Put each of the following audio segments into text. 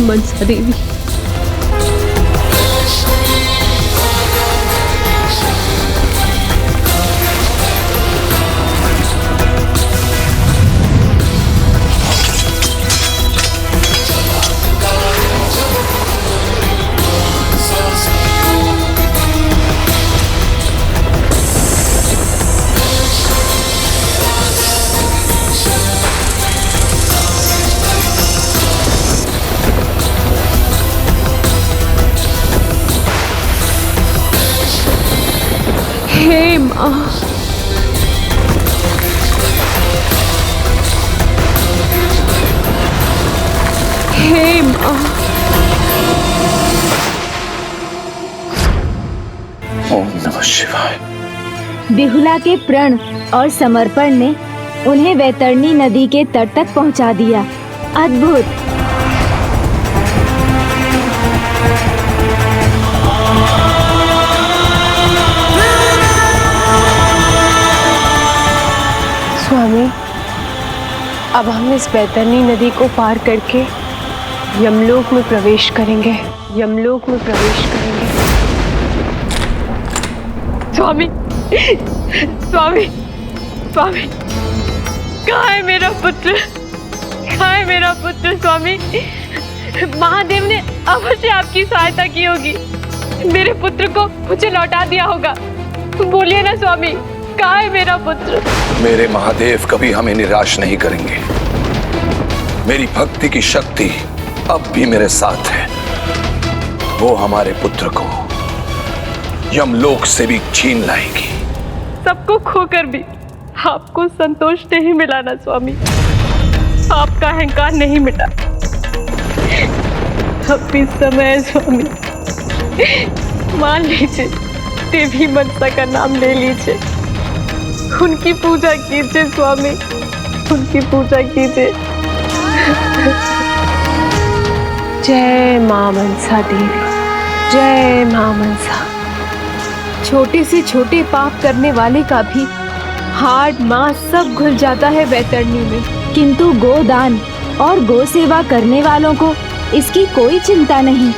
मनसा देवी। हे माँ, हे माँ। ओम नमः शिवाय। बिहुला के प्रण और समर्पण ने उन्हें वैतरणी नदी के तट तक पहुंचा दिया। अद्भुत। स्वामी, अब हम इस वैतरणी नदी को पार करके यमलोक में प्रवेश करेंगे। यमलोक में प्रवेश करेंगे। स्वामी, स्वामी, स्वामी, कहाँ है मेरा पुत्र? कहाँ है मेरा पुत्र स्वामी? महादेव ने अवश्य आपकी सहायता की होगी। मेरे पुत्र को मुझे लौटा दिया होगा। बोलिए ना स्वामी, कहाँ है मेरा पुत्र? मेरे महादेव कभी हमें निराश नहीं करेंगे। मेरी भक्ति की शक्ति अब भी मेरे साथ है। वो हमारे पुत्र को यमलोक से भी छीन लाएगी। सबको खोकर भी आपको संतोष नहीं मिला ना स्वामी। आपका अहंकार नहीं मिटा। अब भी समय है स्वामी, मान लीजिए, देवी मनसा का नाम ले लीजिए, उनकी पूजा कीजिए स्वामी, उनकी पूजा कीजिए। जय मां मनसा देवी, जय मां मनसा। छोटे से छोटे पाप करने वाले का भी हार्ट मांस सब घुल जाता है वैतरणी में, किंतु गोदान और गौ सेवा करने वालों को इसकी कोई चिंता नहीं।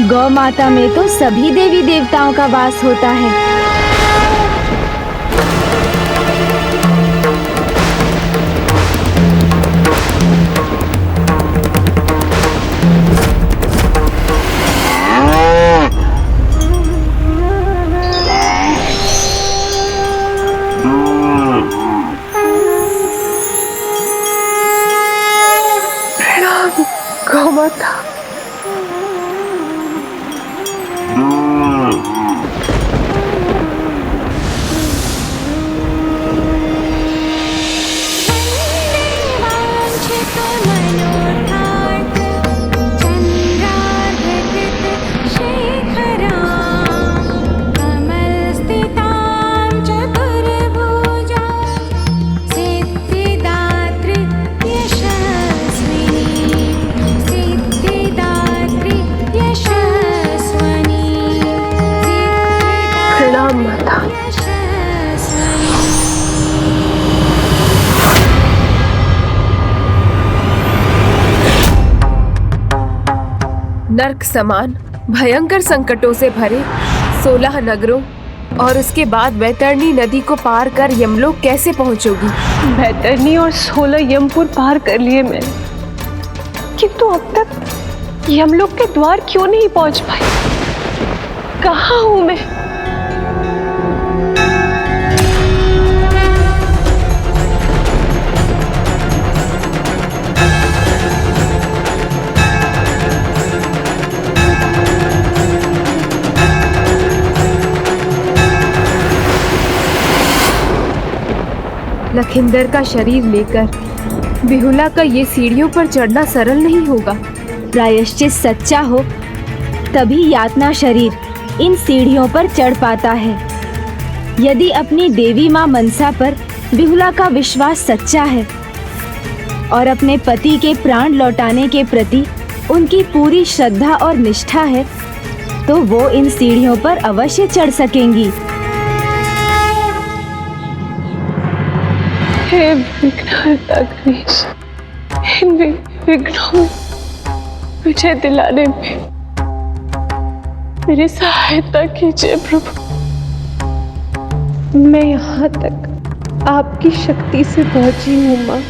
गौ माता में तो सभी देवी देवताओं का वास होता है। गौ माता, नर्क समान भयंकर संकटों से भरे 16 नगरों और उसके बाद वैतरणी नदी को पार कर यमलोक कैसे पहुंचोगी? वैतरणी और 16 यमपुर पार कर लिए मैंने, किंतु अब तक यमलोक के द्वार क्यों नहीं पहुंच पाई? कहाँ हूं मैं? लखिंदर का शरीर लेकर बिहुला का ये सीढ़ियों पर चढ़ना सरल नहीं होगा। प्रायश्चित सच्चा हो तभी यातना शरीर इन सीढ़ियों पर चढ़ पाता है। यदि अपनी देवी माँ मनसा पर बिहुला का विश्वास सच्चा है और अपने पति के प्राण लौटाने के प्रति उनकी पूरी श्रद्धा और निष्ठा है, तो वो इन सीढ़ियों पर अवश्य चढ़ सकेंगी। हे विघ्नहर्ता गणेश, इन विघ्नों में मुझे दिलाने में मेरी सहायता कीजिए प्रभु। मैं यहाँ तक आपकी शक्ति से पहुंची हूँ माँ।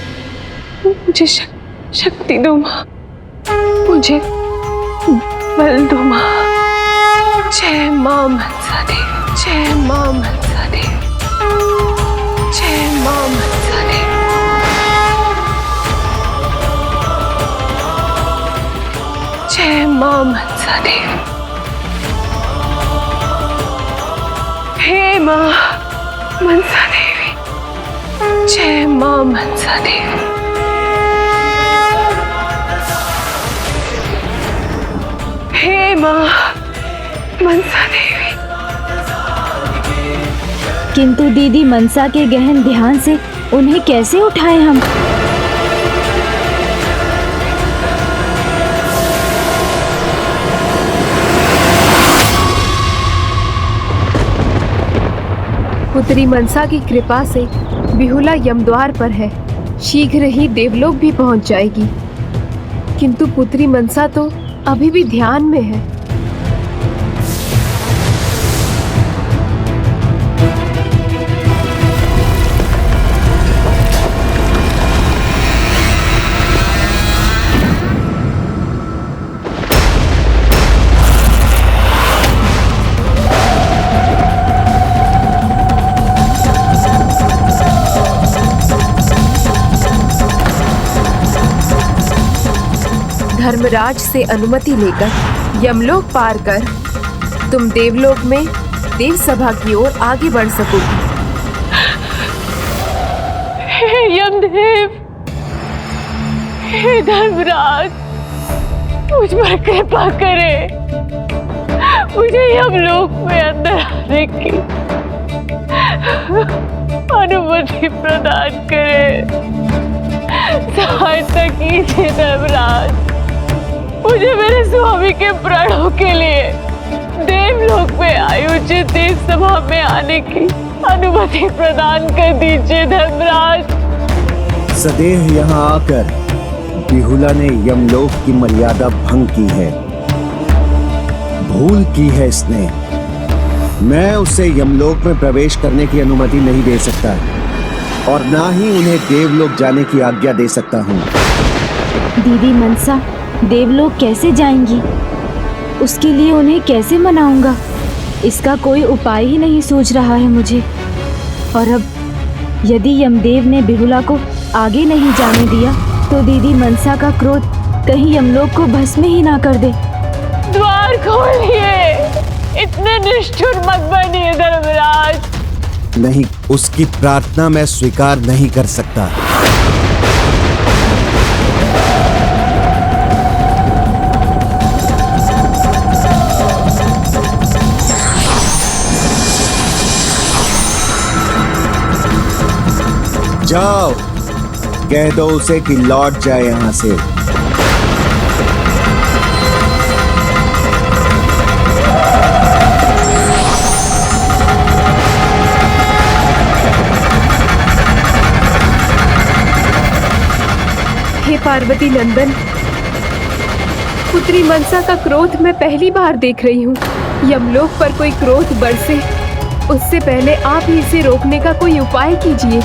मुझे शक्ति दो माँ, मुझे बल दो माँ। जय माँ मनसा देवी, जय माँ मनसा देवी, जय माँ मनसा देवी। जय माँ मनसा देवी। हे माँ मनसा देवी, जय माँ मनसा देवी। हे माँ मनसा देवी। किंतु दीदी मनसा के गहन ध्यान से उन्हें कैसे उठाएं हम? पुत्री मनसा की कृपा से बिहुला यमद्वार पर है। शीघ्र ही देवलोक भी पहुंच जाएगी। किंतु पुत्री मनसा तो अभी भी ध्यान में है। धर्मराज से अनुमति लेकर यमलोक पार कर तुम देवलोक में देव सभा की ओर आगे बढ़ सकोगी। हे यमदेव, हे धर्मराज, मुझ पर कृपा करें। मुझे यमलोक में अंदर आने की अनुमति प्रदान करें। सहायता कीजिए धर्मराज। मुझे मेरे स्वामी के प्राणों के लिए देवलोक में आयोजित देव सभा में आने की अनुमति प्रदान कर दीजिए धर्मराज। सदेह यहाँ आकर बिहुला ने यमलोक की मर्यादा भंग की है, भूल की है इसने। मैं उसे यमलोक में प्रवेश करने की अनुमति नहीं दे सकता और ना ही उन्हें देवलोक जाने की आज्ञा दे सकता हूँ। दीदी मनसा देवलोक कैसे जाएंगी? उसके लिए उन्हें कैसे मनाऊंगा? इसका कोई उपाय ही नहीं सूझ रहा है मुझे। और अब यदि यमदेव ने बिहुला को आगे नहीं जाने दिया तो दीदी मनसा का क्रोध कहीं यमलोक को भस्म ही ना कर दे। द्वार खोलिए, इतने निष्ठुर मत बनिए धर्मराज। नहीं, उसकी प्रार्थना मैं स्वीकार नहीं कर सकता। जाओ, कह दो उसे कि लौट जाए यहाँ से। हे पार्वती नंदन, पुत्री मनसा का क्रोध मैं पहली बार देख रही हूँ। यमलोक पर कोई क्रोध बरसे उससे पहले आप ही इसे रोकने का कोई उपाय कीजिए।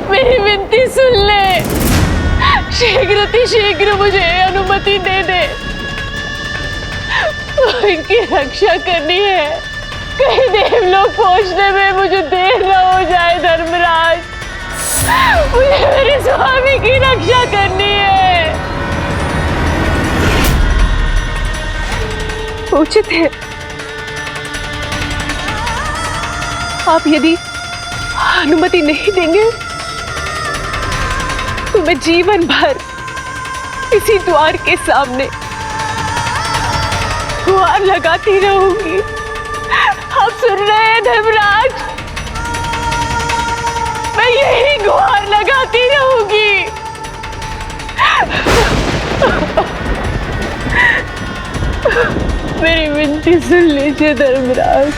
मेरी विनती सुन ले, शीघ्र मुझे अनुमति दे दे। इनकी रक्षा करनी है, कहीं देवलोक पहुंचने में मुझे देर न हो जाए धर्मराज। मुझे मेरे स्वामी की रक्षा करनी है। उचित है, आप यदि अनुमति नहीं देंगे तो मैं जीवन भर इसी द्वार के सामने गुहार लगाती रहूंगी। आप सुन रहे हैं धर्मराज? मैं यही गुहार लगाती रहूंगी। मेरी विनती सुन लीजिए धर्मराज।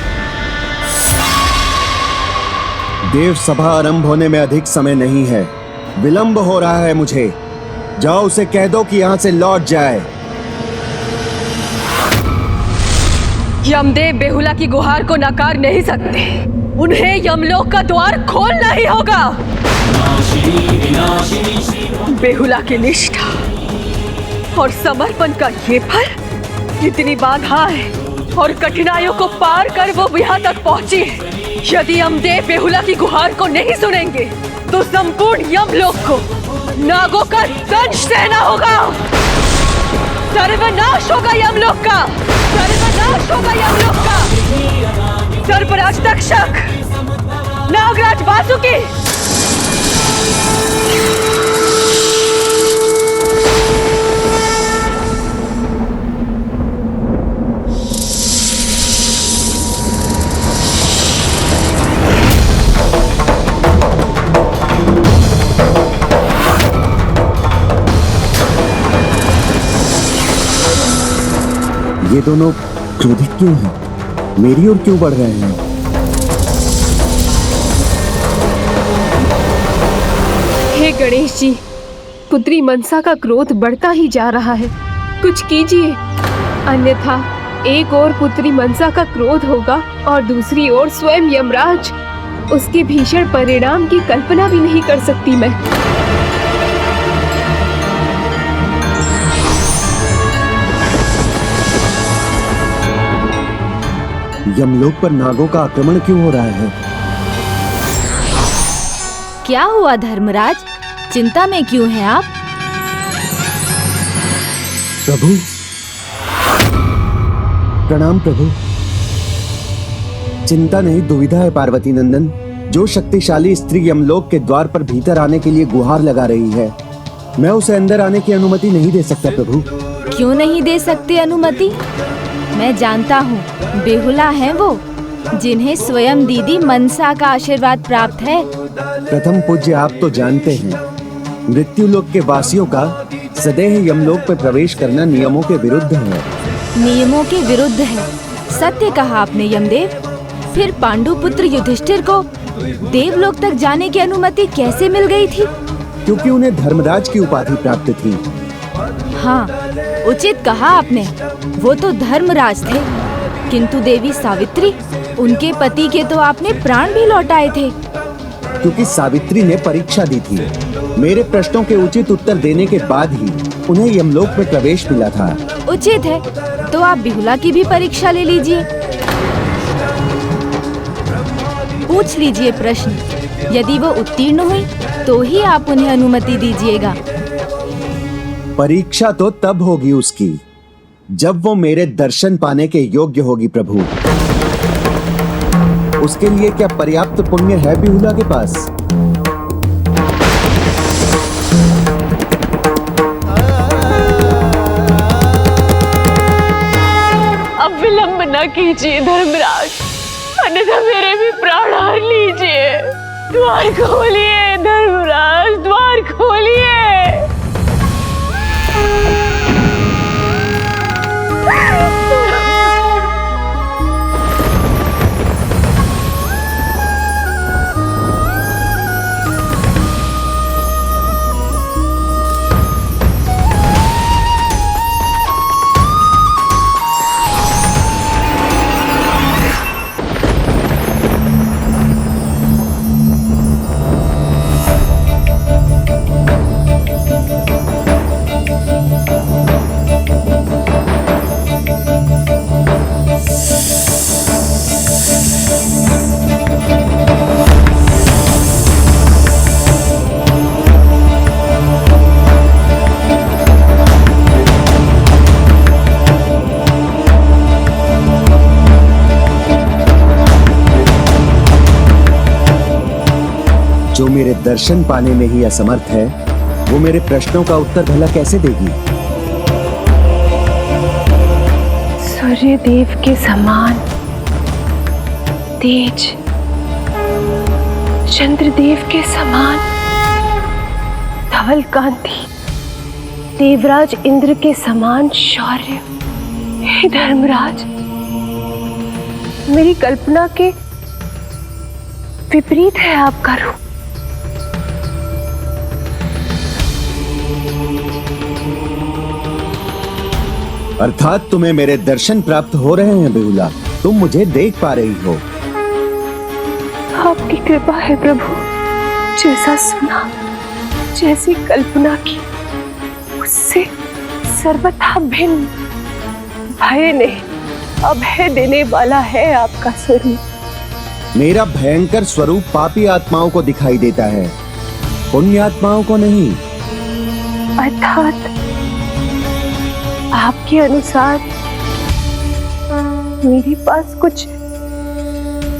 देव सभा आरंभ होने में अधिक समय नहीं है, विलंब हो रहा है मुझे। जाओ उसे कह दो कि यहाँ से लौट जाए। यमदेव बेहुला की गुहार को नकार नहीं सकते, उन्हें यमलोक का द्वार खोलना ही होगा। बेहुला की निष्ठा और समर्पण का ये फल, इतनी बाधाएं और कठिनाइयों को पार कर वो यहाँ तक पहुंची है। यदि यमदेव बेहुला की गुहार को नहीं सुनेंगे तो संपूर्ण यमलोक को नागों का दंश सहना होगा। सर्वनाश होगा यमलोक का, सर्वनाश होगा यमलोक का। सर्पराज तक्षक, नागराज वासुकी, ये दोनों क्रोधित क्यों हैं? मेरी ओर क्यों बढ़ रहे हैं? हे गणेश जी, पुत्री मनसा का क्रोध बढ़ता ही जा रहा है, कुछ कीजिए, अन्यथा एक ओर पुत्री मनसा का क्रोध होगा और दूसरी ओर स्वयं यमराज। उसके भीषण परिणाम की कल्पना भी नहीं कर सकती मैं। यमलोक पर नागों का आक्रमण क्यों हो रहा है? क्या हुआ धर्मराज, चिंता में क्यों हैं आप? प्रभु, प्रणाम प्रभु। चिंता नहीं, दुविधा है पार्वती नंदन। जो शक्तिशाली स्त्री यमलोक के द्वार पर भीतर आने के लिए गुहार लगा रही है, मैं उसे अंदर आने की अनुमति नहीं दे सकता प्रभु। क्यों नहीं दे सकते अनुमति? मैं जानता हूँ, बेहुला हैं वो, जिन्हें स्वयं दीदी मनसा का आशीर्वाद प्राप्त है। प्रथम पूज्य, आप तो जानते हैं, मृत्युलोक के वासियों का सदैव यमलोक पर प्रवेश करना नियमों के विरुद्ध है। नियमों के विरुद्ध है, सत्य कहा आपने यमदेव। फिर पांडुपुत्र युधिष्ठिर को देवलोक तक जाने की अनुमति कैसे मिल गई थी? क्योंकि उन्हें धर्मराज की उपाधि प्राप्त थी। हाँ, उचित कहा आपने, वो तो धर्मराज थे, किंतु देवी सावित्री, उनके पति के तो आपने प्राण भी लौटाए थे। क्योंकि सावित्री ने परीक्षा दी थी, मेरे प्रश्नों के उचित उत्तर देने के बाद ही उन्हें यमलोक में प्रवेश मिला था। उचित है, तो आप बेहुला की भी परीक्षा ले लीजिए, पूछ लीजिए प्रश्न। यदि वो उत्तीर्ण हुई तो ही आप उन्हें अनुमति दीजिएगा। परीक्षा तो तब होगी उसकी जब वो मेरे दर्शन पाने के योग्य होगी प्रभु। उसके लिए क्या पर्याप्त पुण्य है बेहुला के पास? अब विलंब न कीजिए धर्मराज, अन्यथा मेरे भी प्राण हर लीजिए। द्वार खोलिए धर्मराज, द्वार खोलिए। जो मेरे दर्शन पाने में ही असमर्थ है, वो मेरे प्रश्नों का उत्तर भला कैसे देगी? सूर्य देव के समान तेज, चंद्रदेव के समान धवल कांति, देवराज इंद्र के समान शौर्य, हे धर्मराज, मेरी कल्पना के विपरीत है आपका रूप। अर्थात तुम्हें मेरे दर्शन प्राप्त हो रहे हैं बेहुला, तुम मुझे देख पा रही हो। आपकी कृपा है प्रभु। जैसा सुना, जैसी कल्पना की, उससे सर्वथा भिन्न, भय नहीं अभय देने वाला है आपका स्वरूप। मेरा भयंकर स्वरूप पापी आत्माओं को दिखाई देता है, पुण्य आत्माओं को नहीं। अर्थात आपके अनुसार मेरे पास कुछ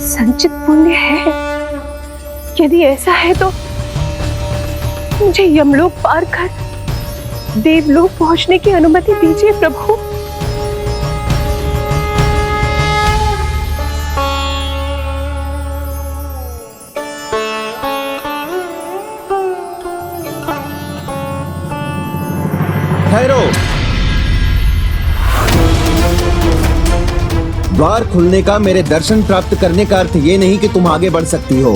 संचित पुण्य है। यदि ऐसा है तो मुझे यमलोक पार कर देवलोक पहुंचने की अनुमति दीजिए प्रभु। ठहरो। द्वार खुलने का, मेरे दर्शन प्राप्त करने का अर्थ ये नहीं कि तुम आगे बढ़ सकती हो।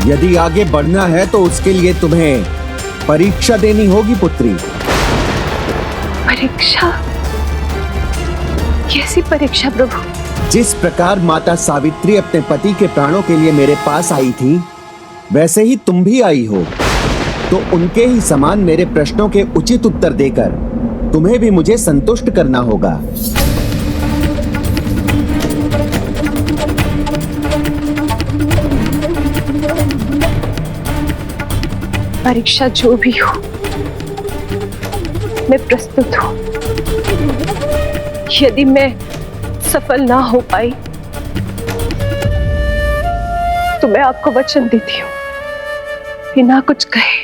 यदि आगे बढ़ना है तो उसके लिए तुम्हें परीक्षा देनी होगी पुत्री। परीक्षा? कैसी परीक्षा प्रभु? जिस प्रकार माता सावित्री अपने पति के प्राणों के लिए मेरे पास आई थी, वैसे ही तुम भी आई हो। तो उनके ही समान मेरे प्रश्नों के उचित उत्तर देकर तुम्हें भी मुझे संतुष्ट करना होगा। परीक्षा जो भी हो, मैं प्रस्तुत हूं। यदि मैं सफल ना हो पाई तो मैं आपको वचन देती हूँ, बिना कुछ कहे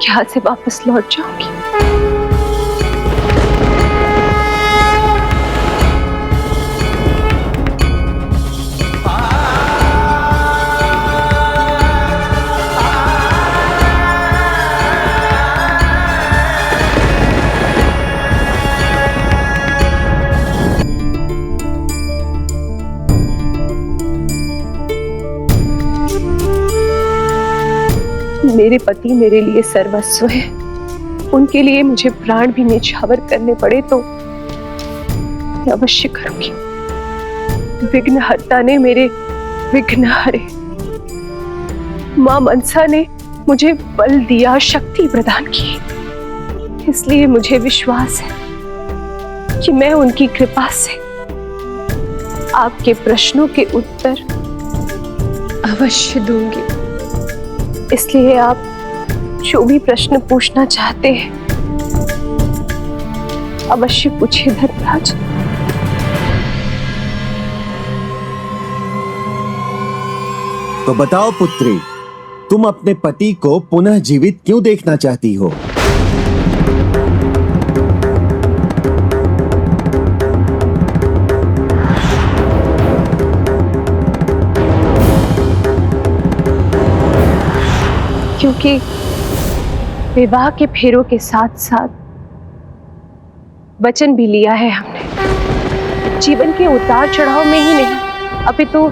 यहाँ से वापस लौट जाऊंगी। मेरे पति मेरे लिए सर्वस्व है। उनके लिए मुझे प्राण भी न्यौछावर करने पड़े तो मैं अवश्य करूंगी। विघ्नहर्ता ने मेरे विघ्न हरे। मां मनसा ने मुझे बल दिया, शक्ति प्रदान की। इसलिए मुझे विश्वास है कि मैं उनकी कृपा से आपके प्रश्नों के उत्तर अवश्य दूंगी। इसलिए आप जो भी प्रश्न पूछना चाहते हैं अवश्य पूछिए धर्मराज। तो बताओ पुत्री, तुम अपने पति को पुनः जीवित क्यों देखना चाहती हो? क्योंकि विवाह के फेरों के साथ साथ वचन भी लिया है हमने। जीवन के उतार चढ़ाव में ही नहीं, अपितु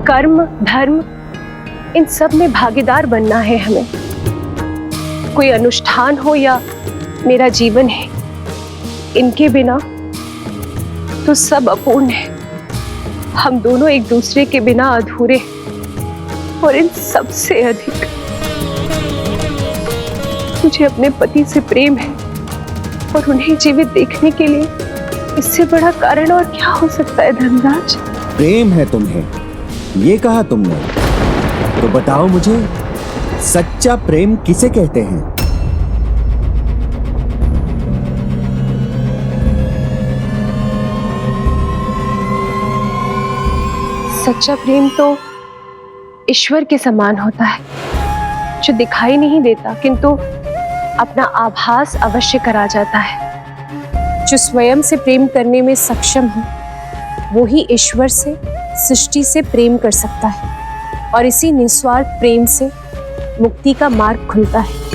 कर्म, धर्म, इन सब में भागीदार बनना है हमें। कोई अनुष्ठान हो या मेरा जीवन है, इनके बिना तो सब अपूर्ण है। हम दोनों एक दूसरे के बिना अधूरे, और इन सबसे अधिक मुझे अपने पति से प्रेम है, और उन्हें जीवित देखने के लिए इससे बड़ा कारण और क्या हो सकता है धर्मराज? प्रेम है तुम्हें, ये कहा तुमने। तो बताओ मुझे, सच्चा प्रेम किसे कहते हैं? सच्चा प्रेम तो ईश्वर के समान होता है, जो दिखाई नहीं देता किंतु अपना आभास अवश्य करा जाता है। जो स्वयं से प्रेम करने में सक्षम हो वो ही ईश्वर से, सृष्टि से प्रेम कर सकता है और इसी निस्वार्थ प्रेम से मुक्ति का मार्ग खुलता है।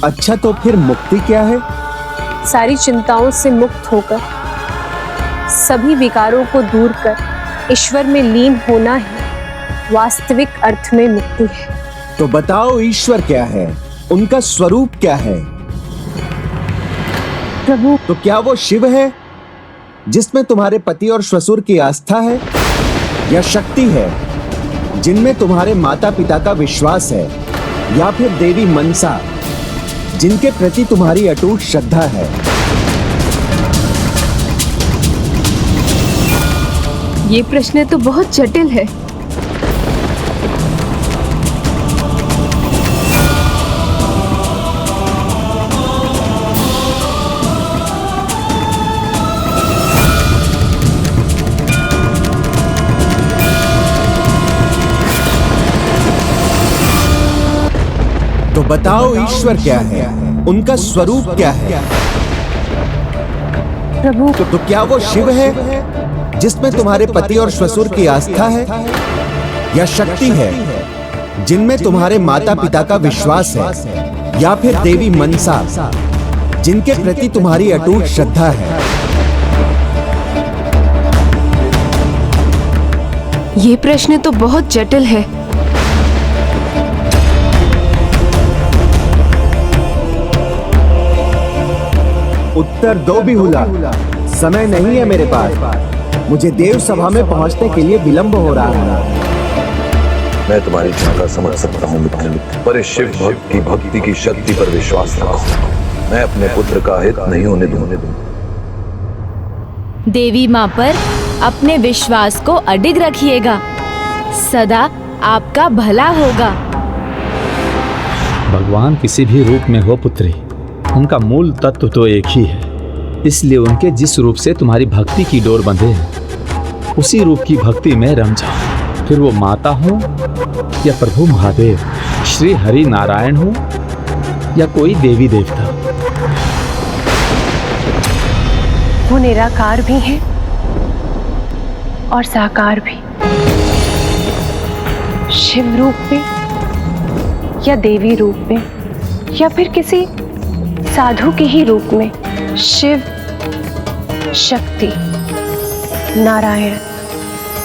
अच्छा, तो फिर मुक्ति क्या है? सारी चिंताओं से मुक्त होकर, सभी विकारों को दूर कर ईश्वर में लीन होना ही वास्तविक अर्थ में मुक्ति है। तो बताओ, ईश्वर क्या है? उनका स्वरूप क्या है? प्रभु, तो क्या वो शिव है जिसमें तुम्हारे पति और ससुर की आस्था है, या शक्ति है जिनमें तुम्हारे माता पिता का विश्वास है, या फिर देवी मनसा जिनके प्रति तुम्हारी अटूट श्रद्धा है? ये प्रश्न तो बहुत जटिल है। तो बताओ, ईश्वर क्या है? उनका स्वरूप क्या है? प्रभु, तो क्या वो शिव है जिसमें तुम्हारे पति और ससुर की आस्था है, या शक्ति है जिनमें तुम्हारे माता पिता का विश्वास है, या फिर देवी मनसा जिनके प्रति तुम्हारी अटूट श्रद्धा है? ये प्रश्न तो बहुत जटिल है। उत्तर दो बिहुला, समय नहीं है मेरे पास। मुझे देव सभा में पहुंचने के लिए विलंब हो रहा है। मैं तुम्हारी शंका समझ सकता हूँ मित्र, पर इस शिव भक्त की भक्ति की शक्ति पर विश्वास रखो। मैं अपने पुत्र का हित नहीं होने दूंगा। देवी माँ पर अपने विश्वास को अडिग रखिएगा, सदा आपका भला होगा। भगवान किसी भी रूप में हो पुत्री, उनका मूल तत्व तो एक ही है। इसलिए उनके जिस रूप से तुम्हारी भक्ति की डोर बंधे है, उसी रूप की भक्ति में रम जाओ। फिर वो माता हो या प्रभु महादेव, श्री हरि नारायण हो या कोई देवी देवता। वो निराकार भी है और साकार भी, शिव रूप में या देवी रूप में, या फिर किसी साधु के ही रूप में। शिव, शक्ति, नारायण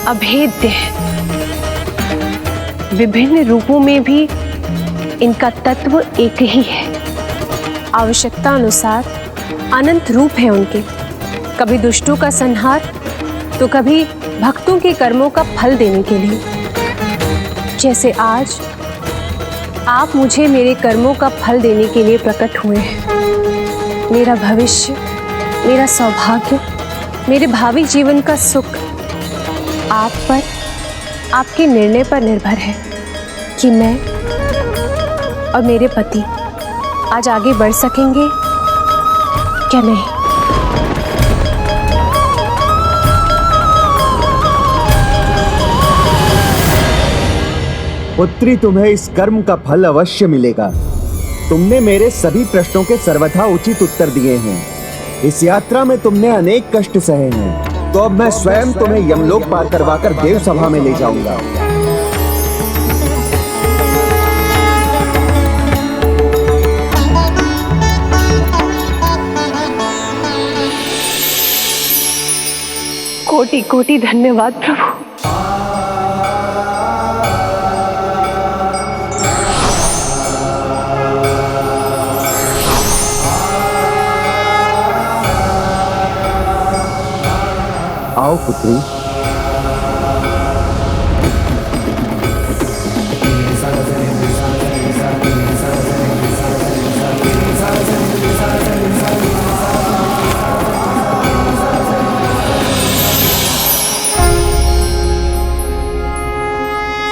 अभेद्य है। विभिन्न रूपों में भी इनका तत्व एक ही है। आवश्यकता अनुसार अनंत रूप है उनके, कभी दुष्टों का संहार तो कभी भक्तों के कर्मों का फल देने के लिए। जैसे आज आप मुझे मेरे कर्मों का फल देने के लिए प्रकट हुए हैं। मेरा भविष्य, मेरा सौभाग्य, मेरे भावी जीवन का सुख आप पर, आपके निर्णय पर निर्भर है कि मैं और मेरे पति आज आगे बढ़ सकेंगे क्या नहीं। पुत्री, तुम्हें इस कर्म का फल अवश्य मिलेगा। तुमने मेरे सभी प्रश्नों के सर्वथा उचित उत्तर दिए हैं। इस यात्रा में तुमने अनेक कष्ट सहे हैं, तो अब मैं स्वयं तुम्हें यमलोक पार करवाकर देव सभा में ले जाऊंगा। कोटि कोटि धन्यवाद प्रभु। आओ पुत्री।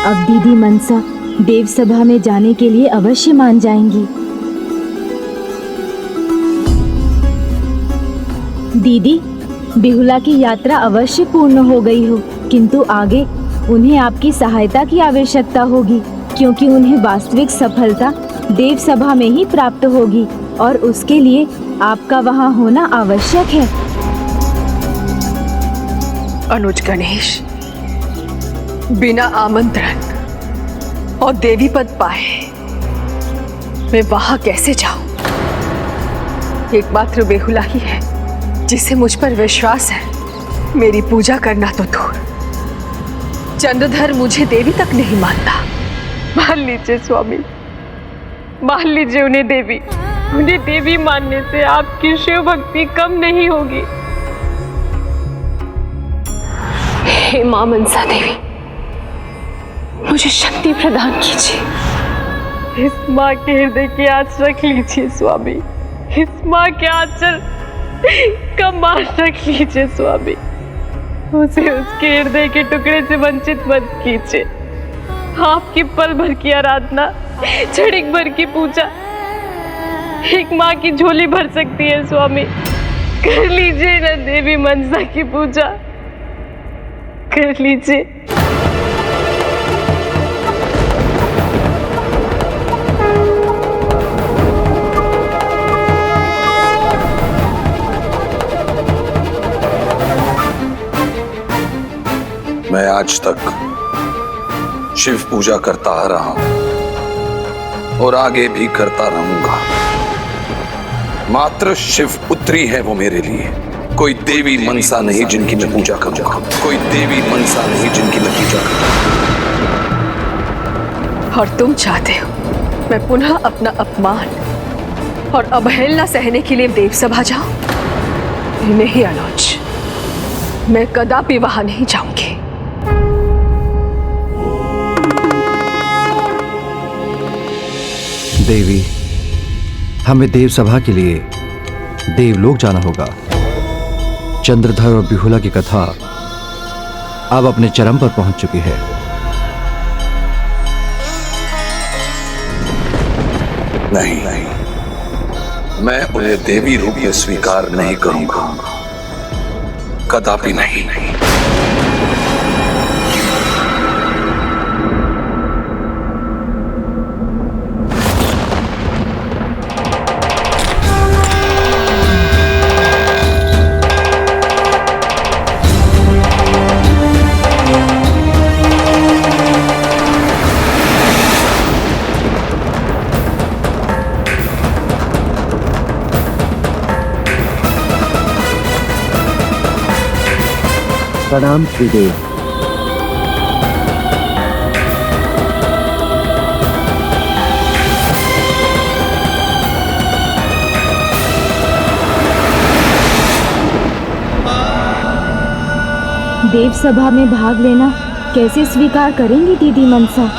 अब दीदी मनसा देव सभा में जाने के लिए अवश्य मान जाएंगी। दीदी, बिहुला की यात्रा अवश्य पूर्ण हो गई हो, किंतु आगे उन्हें आपकी सहायता की आवश्यकता होगी, क्योंकि उन्हें वास्तविक सफलता देव सभा में ही प्राप्त होगी और उसके लिए आपका वहाँ होना आवश्यक है। अनुज गणेश, बिना आमंत्रण और देवी पद पाए मैं वहां कैसे जाऊं? एकमात्र बेहुला ही है जिसे मुझ पर विश्वास है। मेरी पूजा करना तो दूर, चंद्रधर मुझे देवी तक नहीं मानता। मान लीजिए स्वामी, मान लीजिए उन्हें देवी मानने से आपकी शिव भक्ति कम नहीं होगी। हे मां मनसा देवी, मुझे शक्ति प्रदान कीजिए। इस माँ के हृदय की आँच रख लीजिए स्वामी, इस माँ के आंचल का मार रख लीजिए स्वामी। उसे उसके हृदय के टुकड़े से वंचित मत कीजिए। आपकी पल भर की आराधना, क्षणिक भर की पूजा एक माँ की झोली भर सकती है स्वामी। कर लीजिए ना देवी मनसा की पूजा, कर लीजिए। मैं आज तक शिव पूजा करता आ रहा हूं और आगे भी करता रहूंगा। मात्र शिव पुत्री है वो मेरे लिए, कोई देवी मनसा नहीं जिनकी मैं पूजा करूंगा, कोई देवी मनसा नहीं जिनकी मैं पूजा करूंगा। और तुम चाहते हो मैं पुनः अपना अपमान और अवहेलना सहने के लिए देवसभा जाऊं? नहीं अनुज, मैं कदापि वहां नहीं जाऊंगी। देवी, हमें देव सभा के लिए देवलोक जाना होगा। चंद्रधर और बिहुला की कथा अब अपने चरम पर पहुंच चुकी है। नहीं, मैं उन्हें देवी रूप में स्वीकार नहीं करूंगा, कदापि नहीं। प्रणाम त्रिदेव। देव सभा में भाग लेना कैसे स्वीकार करेंगी दीदी मनसा?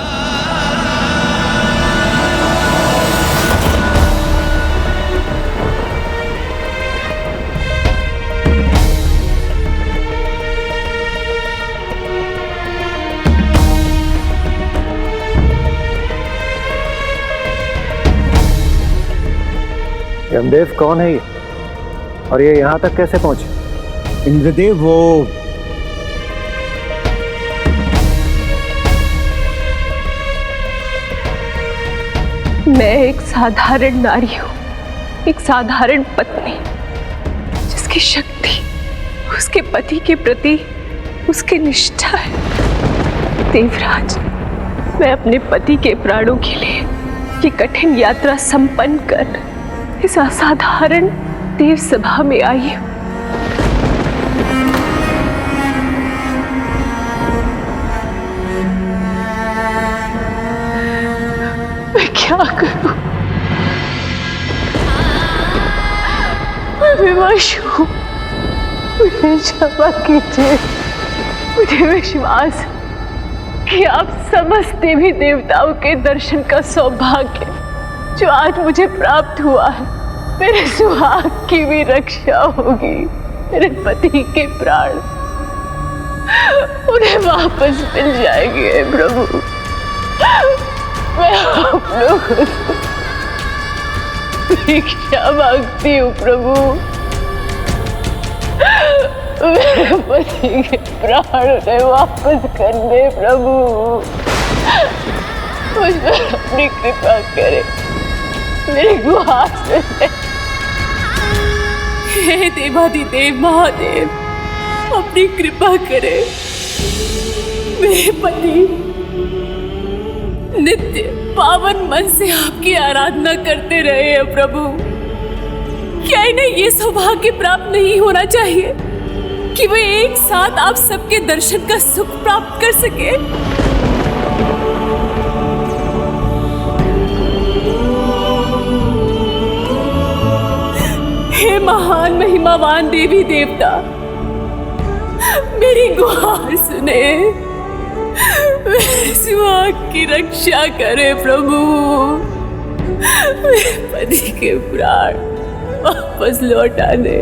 यमदेव कौन है ये? और ये यहाँ तक कैसे पहुंचे? इंद्रदेव, वो मैं एक साधारण नारी हूँ, एक साधारण पत्नी, जिसकी शक्ति उसके पति के प्रति उसकी निष्ठा है। देवराज, मैं अपने पति के प्राणों के लिए ये कठिन यात्रा संपन्न कर इस असाधारण देव सभा में आई हूँ। मैं क्या करूं? मैं विवश हूं। मुझे क्षमा कीजिए। मुझे विश्वास कि आप समस्त देवी देवताओं के दर्शन का सौभाग्य जो आज मुझे प्राप्त हुआ है, मेरे सुहाग की भी रक्षा होगी। मेरे पति के प्राण उन्हें वापस मिल जाएंगे प्रभु। मैं आप लोगों से भिक्षा मांगती हूँ प्रभु। मेरे पति के प्राण उन्हें वापस कर दे प्रभु। मुझ पर अपनी कृपा करे, मेरी गुहार सुने। हे देवाधिदेव महादेव, अपनी कृपा करें। मेरे पति नित्य पावन मन से आपकी आराधना करते रहे हैं प्रभु। क्या इन्हें ये सौभाग्य प्राप्त नहीं होना चाहिए कि वे एक साथ आप सबके दर्शन का सुख प्राप्त कर सके? हे महान महिमावान देवी देवता, मेरी गुहार सुने, मेरे सुहाग की रक्षा करे प्रभु। मेरे पति के प्राण वापस लौटा दे।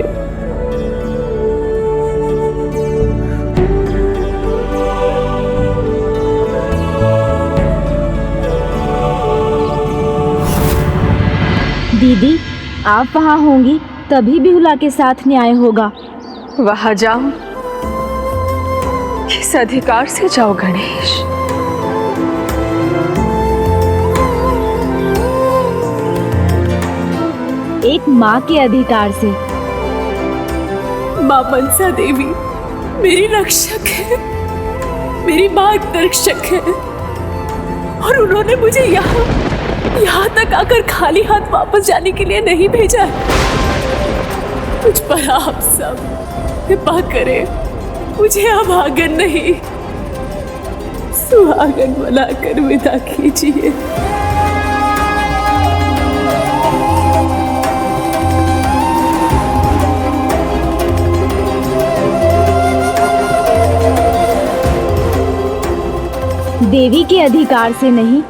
दीदी, आप वहाँ होंगी तभी बिहुला के साथ न्याय होगा। वहां जाओ, किस अधिकार से जाओ गणेश? एक माँ के अधिकार से। माँ मनसा देवी मेरी रक्षक है, मेरी मार्गदर्शक है, और उन्होंने मुझे यहाँ तक आकर खाली हाथ वापस जाने के लिए नहीं भेजा है। मुझ पर आप सब कृपा करें, मुझे अभागन नहीं सुहागन बनाकर विदा कीजिए। देवी के अधिकार से नहीं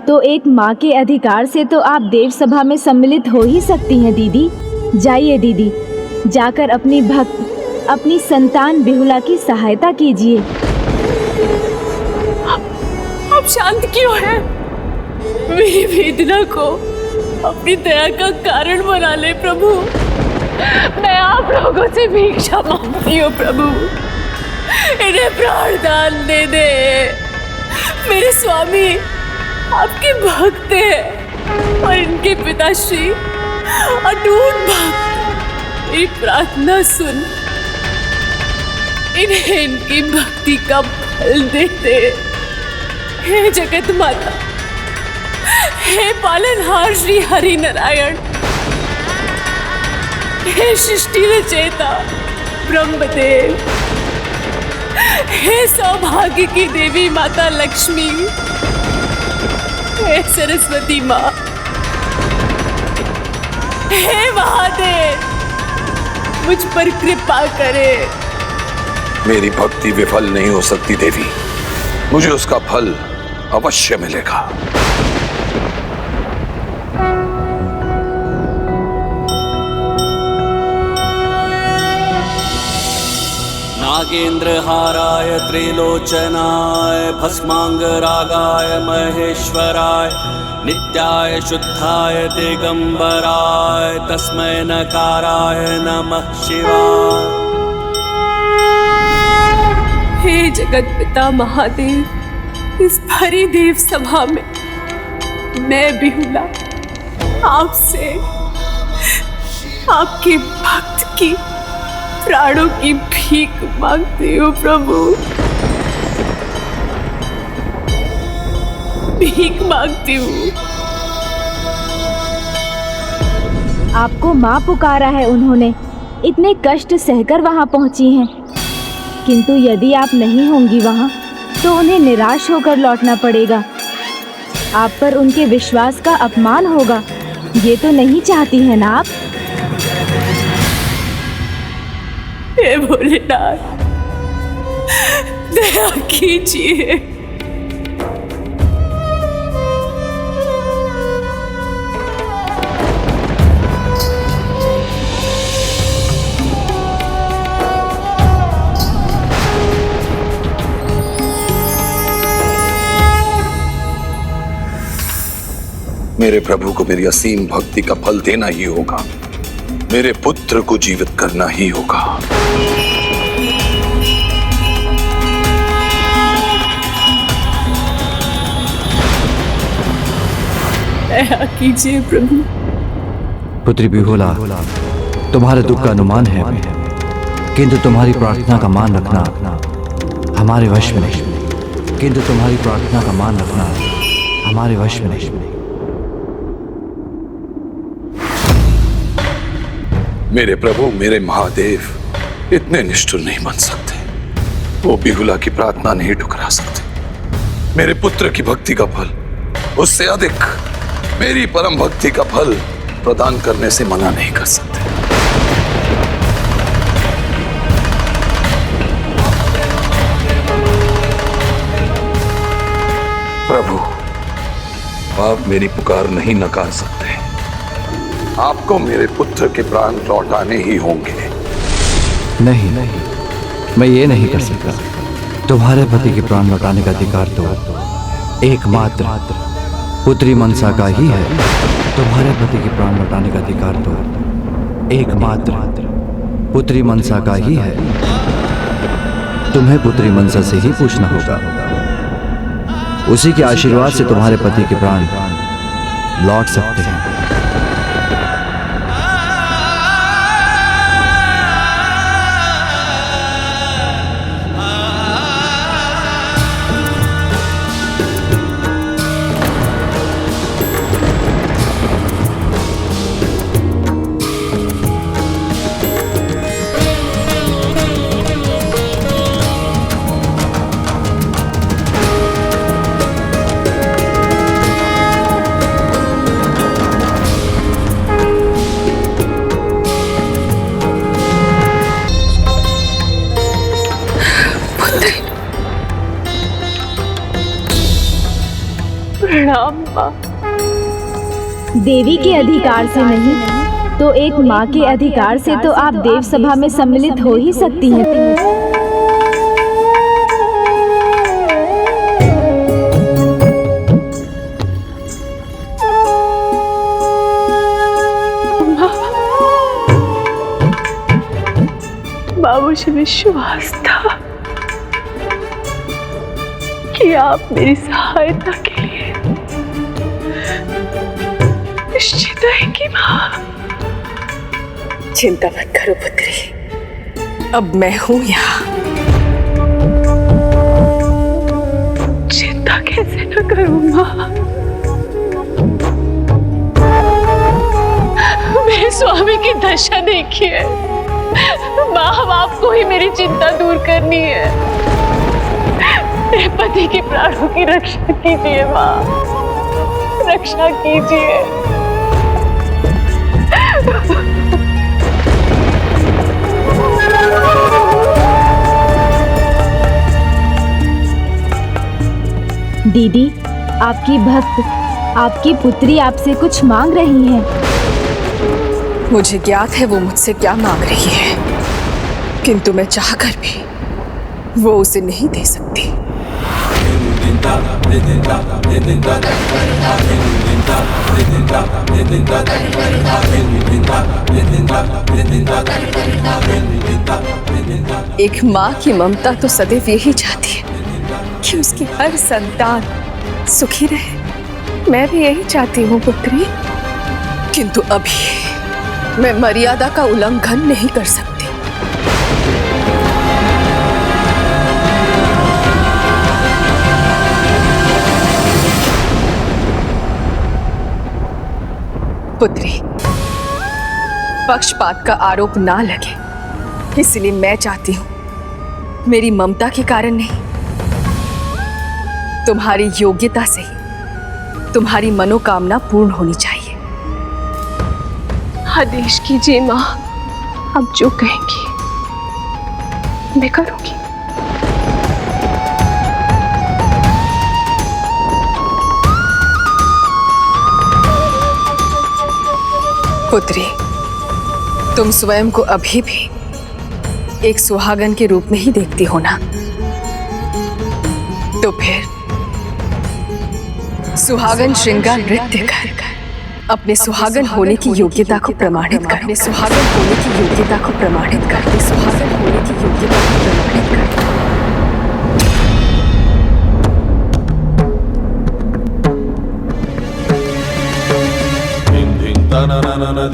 तो एक माँ के अधिकार से तो आप देव सभा में सम्मिलित हो ही सकती हैं दीदी। जाइए दीदी, जाकर अपनी भक्त, अपनी संतान बिहुला की सहायता कीजिए। आप शांत क्यों हैं? मेरी वेदना को अपनी दया का कारण बना ले प्रभु। मैं आप लोगों से भिक्षा मांगती हूँ प्रभु, इन्हें प्राण दान दे दे। मेरे स्वामी आपके भक्त हैं और इनके पिताश्री अटूट भक्त। मेरी प्रार्थना सुन, इन्हें इनकी भक्ति का फल दे दे। हे जगत माता, हे पालनहार श्री हरि नारायण, हे सृष्टि रचयिता ब्रह्मदेव, हे सौभाग्य की देवी माता लक्ष्मी, हे सरस्वती माँ, हे महादेव, मुझ पर कृपा करे। मेरी भक्ति विफल नहीं हो सकती देवी, मुझे उसका फल अवश्य मिलेगा। नागेन्द्रहाराय त्रिलोचनाय भस्मांगरागाय महेश्वराय नित्याय शुद्धाय दिगंबराय तस्मै नकाराय नमः शिवाय। हे जगत पिता महादेव, इस भरी देव सभा में मैं बिहुला आपसे आपके भक्त की प्राणों की भीख मांगती हूँ प्रभु, भीख मांगती हूँ। आपको माँ पुकारा है उन्होंने, इतने कष्ट सहकर वहाँ पहुँची हैं। किंतु यदि आप नहीं होंगी वहाँ तो उन्हें निराश होकर लौटना पड़ेगा। आप पर उनके विश्वास का अपमान होगा, ये तो नहीं चाहती हैं ना आप? हे भोलेनाथ, दया कीजिए। मेरे प्रभु को मेरी असीम भक्ति का फल देना ही होगा, मेरे पुत्र को जीवित करना ही होगा। दया कीजिए प्रभु। पुत्री बिहुला, तुम्हारे दुख का अनुमान है हमें, किंतु तुम्हारी प्रार्थना का मान रखना हमारे वश में नहीं। किंतु तुम्हारी प्रार्थना का मान रखना हमारे वश में नहीं। मेरे प्रभु, मेरे महादेव इतने निष्ठुर नहीं बन सकते। वो बिहुला की प्रार्थना नहीं ठुकरा सकते। मेरे पुत्र की भक्ति का फल उससे अधिक मेरी परम भक्ति का फल प्रदान करने से मना नहीं कर सकते। प्रभु, आप मेरी पुकार नहीं नकार सकते। आपको मेरे पुत्र के प्राण लौटाने ही होंगे। नहीं, मैं ये नहीं कर सकता। तुम्हारे पति के प्राण लौटाने का अधिकार तो एकमात्र पुत्री मनसा का ही है। तुम्हारे पति के प्राण लौटाने का अधिकार तो एकमात्र पुत्री मनसा का ही है। तुम्हें पुत्री मनसा से ही पूछना होगा। उसी के आशीर्वाद से तुम्हारे पति के प्राण लौट सकते हैं। प्रणाम माँ। देवी के अधिकार से नहीं तो एक माँ के अधिकार से तो आप देव सभा में सम्मिलित हो ही सकती हैं। माँ, मुझे विश्वास था कि आप मेरी सहायता के लिए निश्चित आएंगी माँ। चिंता मत करो पुत्री, अब मैं हूं यहाँ। चिंता कैसे न करूं माँ। मेरे स्वामी की दशा देखिए माँ, अब आपको ही मेरी चिंता दूर करनी है। मेरे पति के प्राणों की रक्षा कीजिए माँ, रक्षा कीजिए। दीदी, आपकी भक्त, आपकी पुत्री आपसे कुछ मांग रही है। मुझे ज्ञात है वो मुझसे क्या मांग रही है, किंतु मैं चाहकर भी वो उसे नहीं दे सकती। एक माँ की ममता तो सदैव यही चाहती है कि उसकी हर संतान सुखी रहे। मैं भी यही चाहती हूँ पुत्री, किंतु अभी मैं मर्यादा का उल्लंघन नहीं कर सकती। पुत्री, पक्षपात का आरोप ना लगे, इसलिए मैं चाहती हूं मेरी ममता के कारण नहीं, तुम्हारी योग्यता से ही तुम्हारी मनोकामना पूर्ण होनी चाहिए। आदेश कीजिए माँ, अब जो कहेंगी मैं करूंगी। पुत्री, तुम स्वयं को अभी भी एक सुहागन के रूप में ही देखती हो ना, तो फिर सुहागन श्रृंगार नृत्य कर अपने सुहागन होने की योग्यता को प्रमाणित कर। अपने सुहागन होने की योग्यता को प्रमाणित कर। अपने सुहागन होने की योग्यता को प्रमाणित कर। na na na na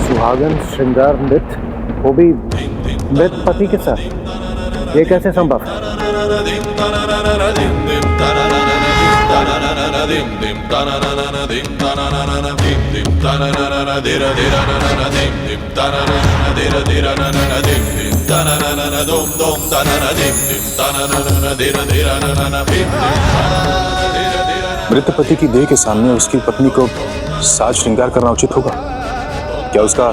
सुहागन श्रृंगार नृत्य, वो भी मृत पति के साथ, ये कैसे संभव है? मृत पति की देह के सामने उसकी पत्नी को साज श्रृंगार करना उचित होगा? क्या उसका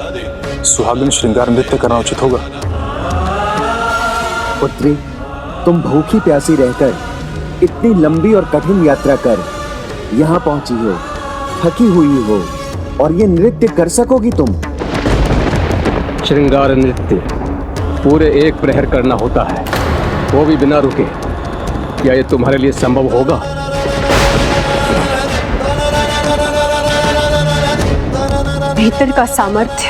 सुहागन श्रृंगार नृत्य करना उचित होगा? पुत्री, तुम भूखी प्यासी रहकर इतनी लंबी और कठिन यात्रा कर यहाँ पहुंची हो, थकी हुई हो, और ये नृत्य कर सकोगी तुम? श्रृंगार नृत्य पूरे 1 प्रहर करना होता है, वो भी बिना रुके। क्या ये तुम्हारे लिए संभव होगा? भीतर का सामर्थ्य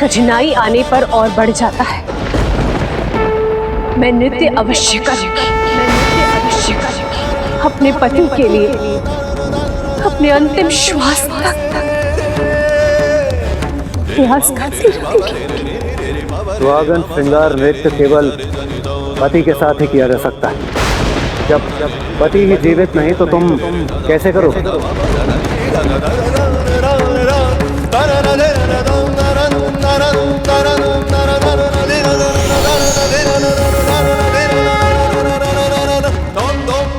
कठिनाई आने पर और बढ़ जाता है। मैं नृत्य अवश्य करूंगी, अपने पति के लिए, अपने अंतिम श्वास तक प्रयास करती रहूंगी। सुहागन श्रृंगार नृत्य केवल पति के साथ ही किया जा सकता है। जब पति ही जीवित नहीं तो तुम कैसे करोगे?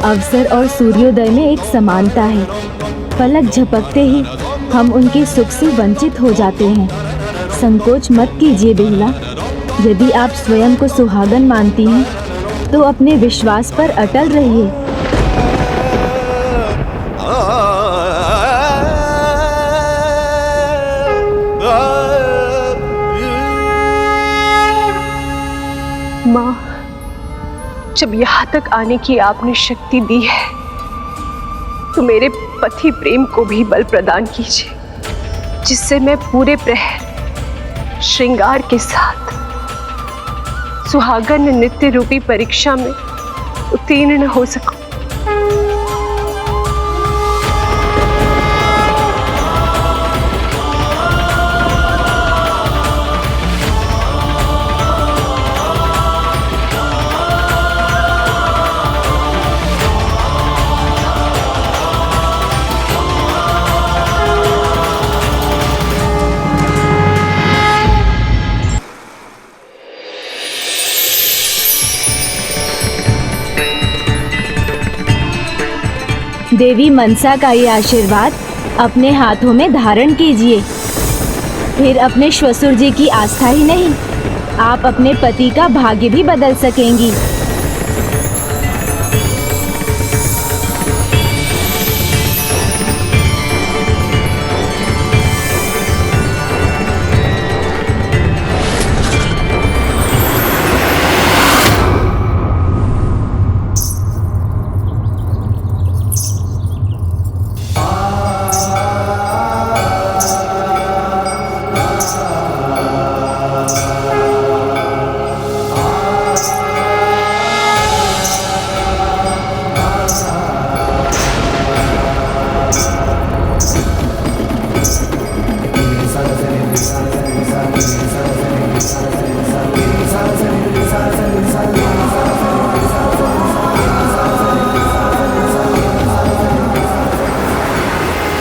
अवसर और सूर्योदय में एक समानता है। पलक झपकते ही हम उनके सुख से वंचित हो जाते हैं। संकोच मत कीजिए बेहुला। यदि आप स्वयं को सुहागन मानती हैं तो अपने विश्वास पर अटल रहिए। माँ, जब यहाँ तक आने की आपने शक्ति दी है तो मेरे पति प्रेम को भी बल प्रदान कीजिए, जिससे मैं पूरे प्रहर श्रृंगार के साथ सुहागन नृत्य रूपी परीक्षा में उत्तीर्ण हो सकूं। देवी मनसा का ये आशीर्वाद अपने हाथों में धारण कीजिए। फिर अपने श्वशुर जी की आस्था ही नहीं, आप अपने पति का भाग्य भी बदल सकेंगी।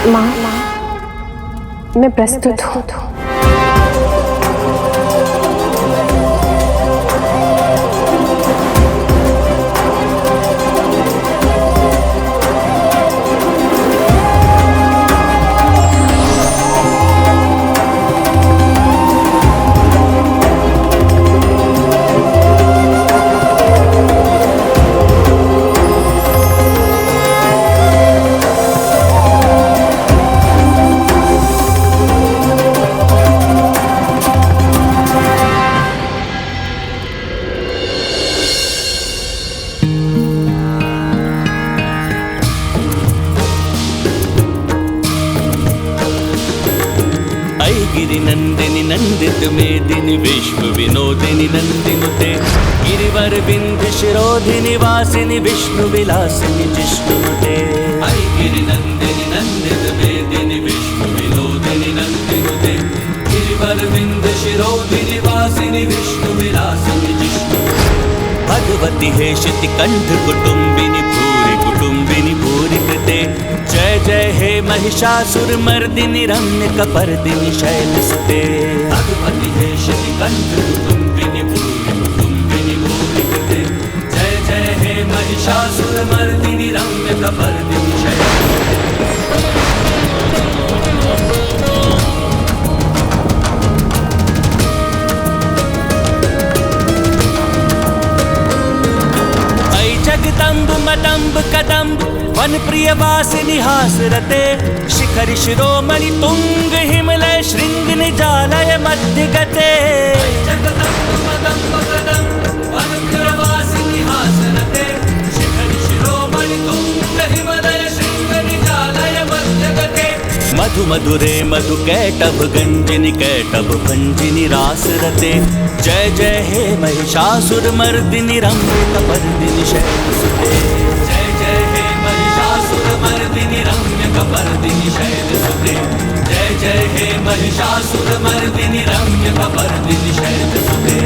माँ, मैं प्रस्तुत हूँ। गिरि नंदिनी नंदित मेदिनी विश्व विनोदिनी नंदिनुते गिरिवर विंध्य शिरोधि निवासिनि विष्णु विलासिनि जिष्णुते गिरि नंदिनि नंदित वेदिनि विष्णु विनोदिनि नंदिनुते गिरिवर विंध्य शिरोधि निवासिनि विष्णु विलासिनि जिष्णुते भगवती हेशिति कंठ कुटुंबिनि भूरि कुटुंबिनि भूरि कृते जय जय हे महिषासुर मर्दिनि रम्य कपर्दिनि शैलसुते भगवती हेशिति कंठ कुटुंबिनि भूरि कुटुंबिनि भूरि कृते जय जय हे महिषासुर मर्दिनि रम्य कपर्दिनि शैलसुते जगदम्ब मदम्ब कदम्ब वन प्रिय वासिनि हासरते शिखरि शिरोमणि तुंग हिमलय शृंग निजालय मध्य गते जगदम्ब मदम्ब कदम्ब वन प्रिय वासिनि हासरते शिखरि शिरोमणि तुंग हिमलय शृंग निजालय मध्य गते मधु मधुरे मधु कैटभ गंजिनि कैटभ भंजिनि रासरते जय जय हे महिषासुर मर्दिनि रम्य कपर्दिनि शैलसुते जय जय हे महिषासुर मर्दिनि रम्य कपर्दिनि शैलसुते जय जय हे महिषासुर मर्दिनि रम्य कपर्दिनि शैलसुते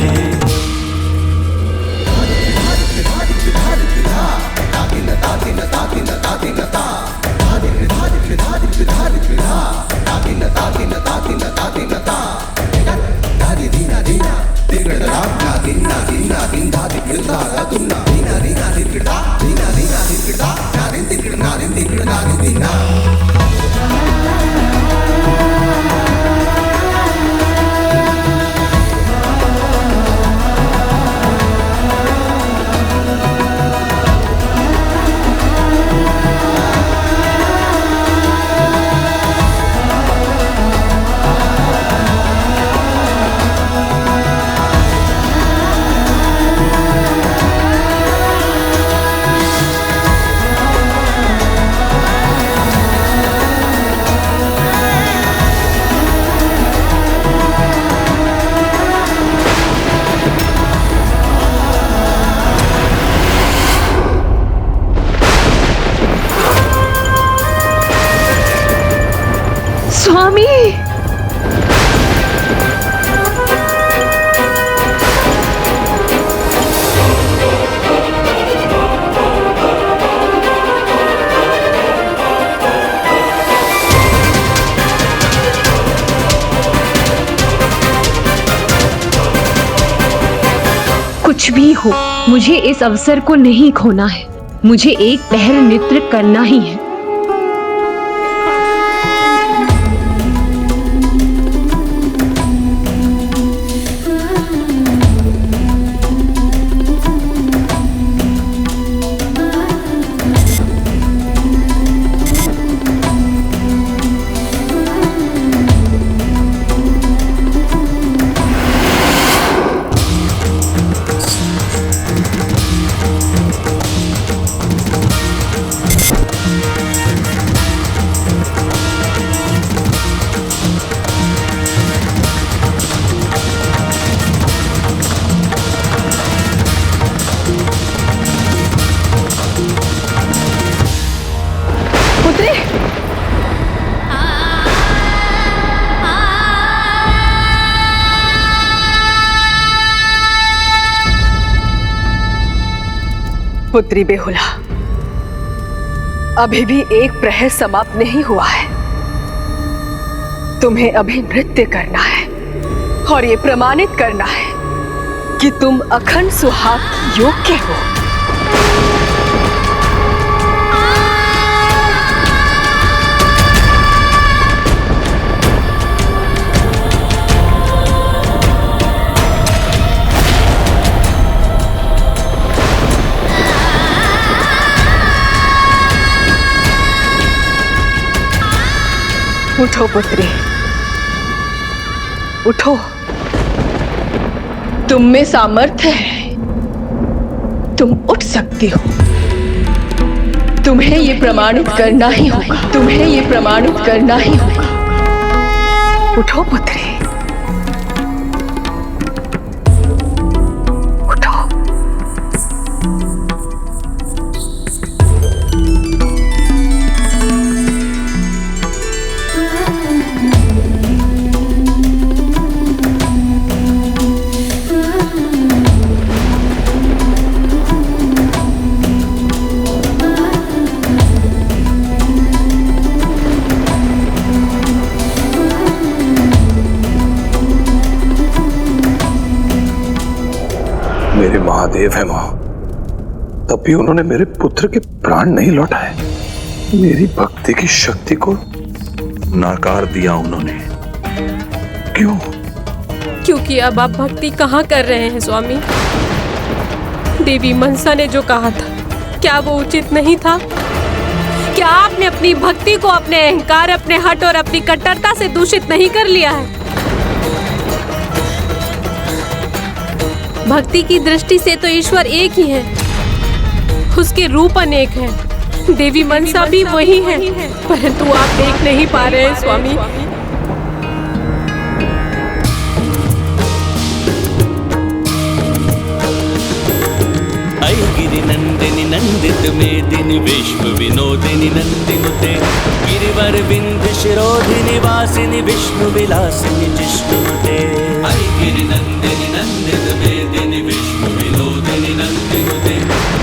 स्वामी कुछ भी हो, मुझे इस अवसर को नहीं खोना है। मुझे एक पहर नृत्य करना ही है। पुत्री बेहुला, अभी भी एक प्रहर समाप्त नहीं हुआ है। तुम्हें अभी नृत्य करना है और ये प्रमाणित करना है कि तुम अखंड सुहाग योग्य हो। उठो पुत्री, उठो। तुम में सामर्थ्य है, तुम उठ सकती हो। तुम्हें ये प्रमाणित करना ही होगा, तुम्हें ये प्रमाणित करना ही होगा। उठो पुत्री, उठो। महादेव है मां, तब भी उन्होंने मेरे पुत्र के प्राण नहीं लौटाए। मेरी भक्ति की शक्ति को नाकार दिया उन्होंने। क्यों? क्योंकि अब आप भक्ति कहाँ कर रहे हैं स्वामी? देवी मनसा ने जो कहा था, क्या वो उचित नहीं था? क्या आपने अपनी भक्ति को अपने अहंकार, अपने हट और अपनी कट्टरता से दूषित नहीं कर लिया है? भक्ति की दृष्टि से तो ईश्वर एक ही है, उसके रूप अनेक हैं। देवी मनसा भी वही है, परंतु आप देख नहीं पा रहे हैं स्वामी। गिरि नंदिनी नंदित मेदिनी विश्व विनोदिनी नंदिनुते गिरिवर विंध्य शिरोधिनी वासिनी विष्णु विलासिनी जिष्णुते। गिरि नंदिनी नंदित मेदिनी विश्व विनोदिनी नंदिनुते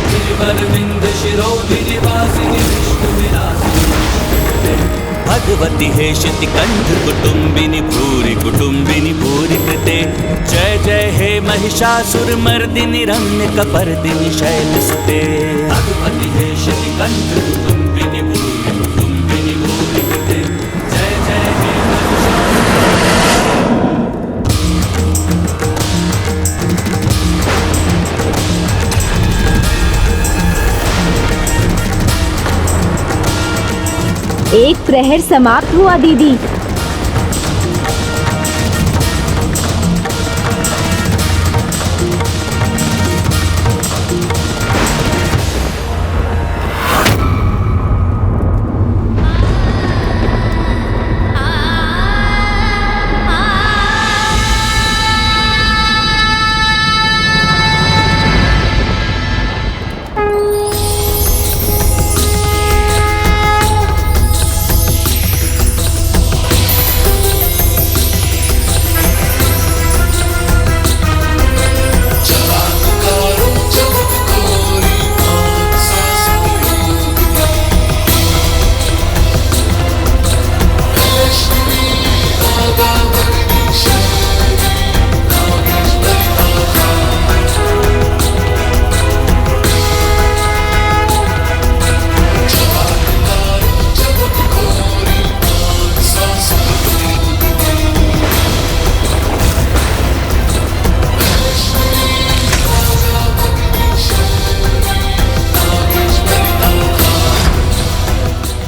गिरिवर विंध्य शिरोधिनी वासिनी विष्णु विलासिनी जिष्णुते। भगवती हेशिति कंठ कुटुंबिनी भूरि कृते जय जय हे महिषासुर मर्दिनी रम्य कपर्दिनी शैलसुते। भगवती हेशिति कंठ कुटुंबिनी भूरि कृते जय जय हे एक प्रहर समाप्त हुआ दीदी।